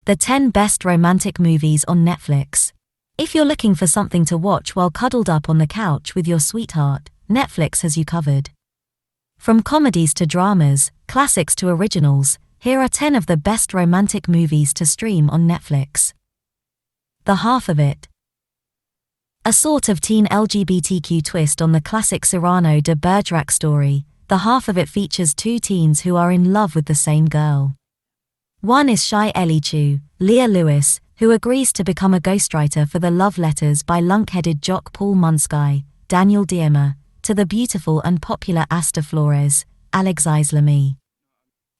The 10 Best Romantic Movies on Netflix. If you're looking for something to watch while cuddled up on the couch with your sweetheart, Netflix has you covered. From comedies to dramas, classics to originals, here are 10 of the best romantic movies to stream on Netflix. The Half of It. A sort of teen LGBTQ twist on the classic Cyrano de Bergerac story, The Half of It features two teens who are in love with the same girl. One is shy Ellie Chu, Leah Lewis, who agrees to become a ghostwriter for the love letters by lunk-headed jock Paul Munsky, Daniel Diemer, to the beautiful and popular Asta Flores, Alex Islami.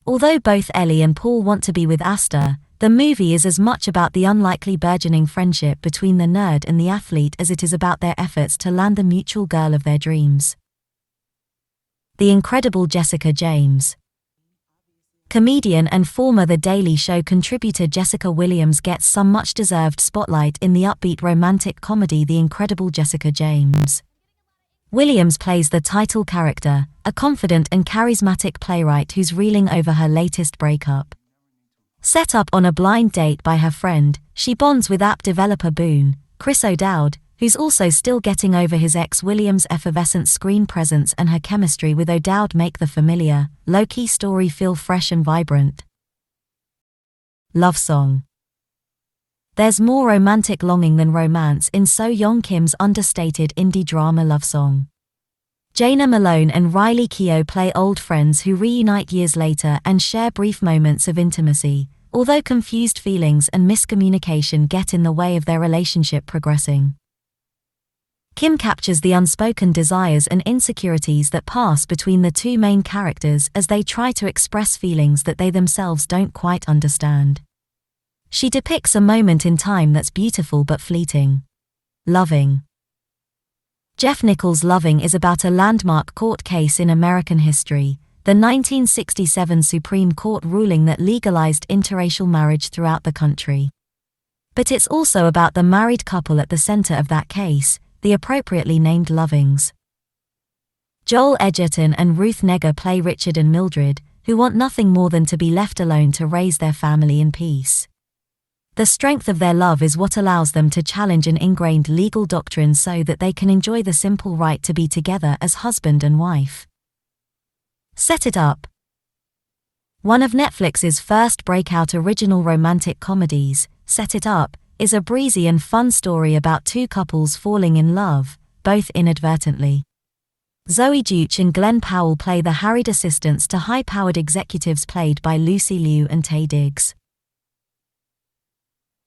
Although both Ellie and Paul want to be with Asta, the movie is as much about the unlikely burgeoning friendship between the nerd and the athlete as it is about their efforts to land the mutual girl of their dreams. The Incredible Jessica James. Comedian and former The Daily Show contributor Jessica Williams gets some much-deserved spotlight in the upbeat romantic comedy The Incredible Jessica James. Williams plays the title character, a confident and charismatic playwright who's reeling over her latest breakup. Set up on a blind date by her friend, she bonds with app developer Boone, Chris O'Dowd, who's also still getting over his ex. Williams' effervescent screen presence and her chemistry with O'Dowd make the familiar, low-key story feel fresh and vibrant. Lovesong. There's more romantic longing than romance in So Young Kim's understated indie drama Lovesong. Jana Malone and Riley Keough play old friends who reunite years later and share brief moments of intimacy, although confused feelings and miscommunication get in the way of their relationship progressing. Kim captures the unspoken desires and insecurities that pass between the two main characters as they try to express feelings that they themselves don't quite understand. She depicts a moment in time that's beautiful but fleeting. Loving. Jeff Nichols' Loving is about a landmark court case in American history, the 1967 Supreme Court ruling that legalized interracial marriage throughout the country. But it's also about the married couple at the center of that case, the appropriately named Lovings. Joel Edgerton and Ruth Negga play Richard and Mildred, who want nothing more than to be left alone to raise their family in peace. The strength of their love is what allows them to challenge an ingrained legal doctrine so that they can enjoy the simple right to be together as husband and wife. Set It Up. One of Netflix's first breakout original romantic comedies, Set It Up, is a breezy and fun story about two couples falling in love, both inadvertently. Zoe Deutch and Glenn Powell play the harried assistants to high-powered executives played by Lucy Liu and Taye Diggs.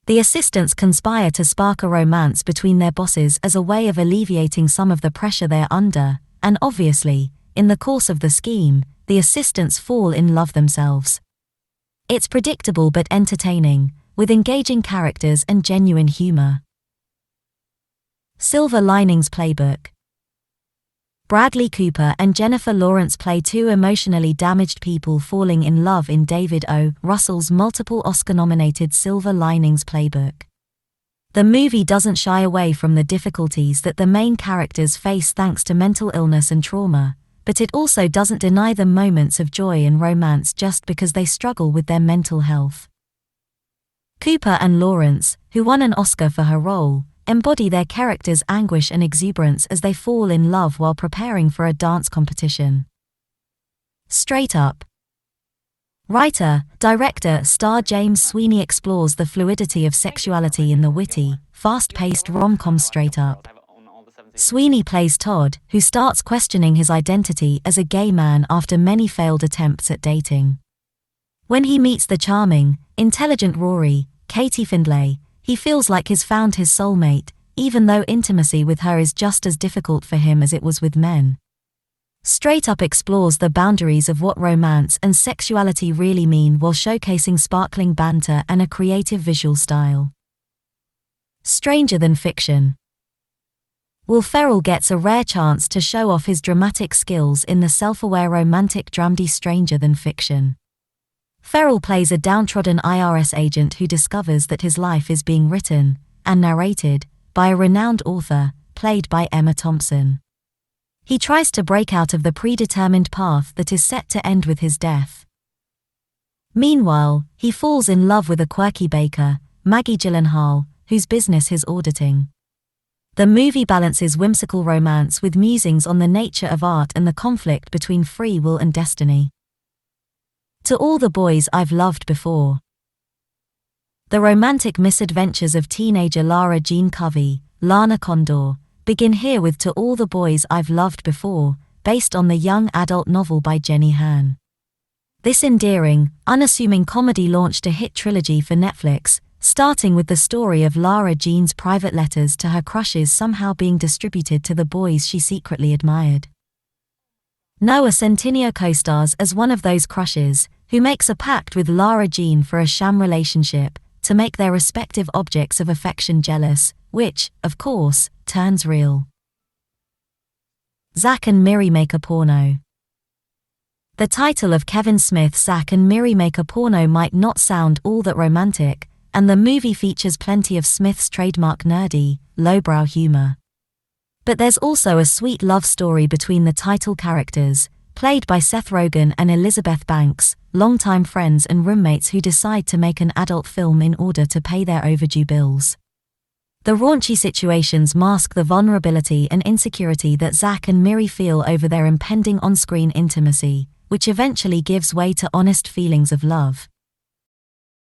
The assistants conspire to spark a romance between their bosses as a way of alleviating some of the pressure they're under, and obviously, in the course of the scheme, the assistants fall in love themselves. It's predictable but entertaining, with engaging characters and genuine humor. Silver Linings Playbook. Bradley Cooper and Jennifer Lawrence play two emotionally damaged people falling in love in David O. Russell's multiple Oscar-nominated Silver Linings Playbook. The movie doesn't shy away from the difficulties that the main characters face thanks to mental illness and trauma, but it also doesn't deny them moments of joy and romance just because they struggle with their mental health. Cooper and Lawrence, who won an Oscar for her role, embody their characters' anguish and exuberance as they fall in love while preparing for a dance competition. Straight Up. Writer, director, star James Sweeney explores the fluidity of sexuality in the witty, fast-paced rom-com Straight Up. Sweeney plays Todd, who starts questioning his identity as a gay man after many failed attempts at dating. When he meets the charming, intelligent Rory, Katie Findlay, he feels like he's found his soulmate, even though intimacy with her is just as difficult for him as it was with men. Straight Up explores the boundaries of what romance and sexuality really mean while showcasing sparkling banter and a creative visual style. Stranger Than Fiction. Will Ferrell gets a rare chance to show off his dramatic skills in the self-aware romantic dramedy Stranger Than Fiction. Ferrell plays a downtrodden IRS agent who discovers that his life is being written, and narrated, by a renowned author, played by Emma Thompson. He tries to break out of the predetermined path that is set to end with his death. Meanwhile, he falls in love with a quirky baker, Maggie Gyllenhaal, whose business is auditing. The movie balances whimsical romance with musings on the nature of art and the conflict between free will and destiny. To All the Boys I've Loved Before. The romantic misadventures of teenager Lara Jean Covey, Lana Condor, begin here with To All the Boys I've Loved Before, based on the young adult novel by Jenny Han. This endearing, unassuming comedy launched a hit trilogy for Netflix, starting with the story of Lara Jean's private letters to her crushes somehow being distributed to the boys she secretly admired. Noah Centineo co-stars as one of those crushes, who makes a pact with Lara Jean for a sham relationship, to make their respective objects of affection jealous, which, of course, turns real. Zack and Miri Make a Porno. The title of Kevin Smith's Zack and Miri Make a Porno might not sound all that romantic, and the movie features plenty of Smith's trademark nerdy, lowbrow humor. But there's also a sweet love story between the title characters, played by Seth Rogen and Elizabeth Banks, longtime friends and roommates who decide to make an adult film in order to pay their overdue bills. The raunchy situations mask the vulnerability and insecurity that Zack and Miri feel over their impending on-screen intimacy, which eventually gives way to honest feelings of love.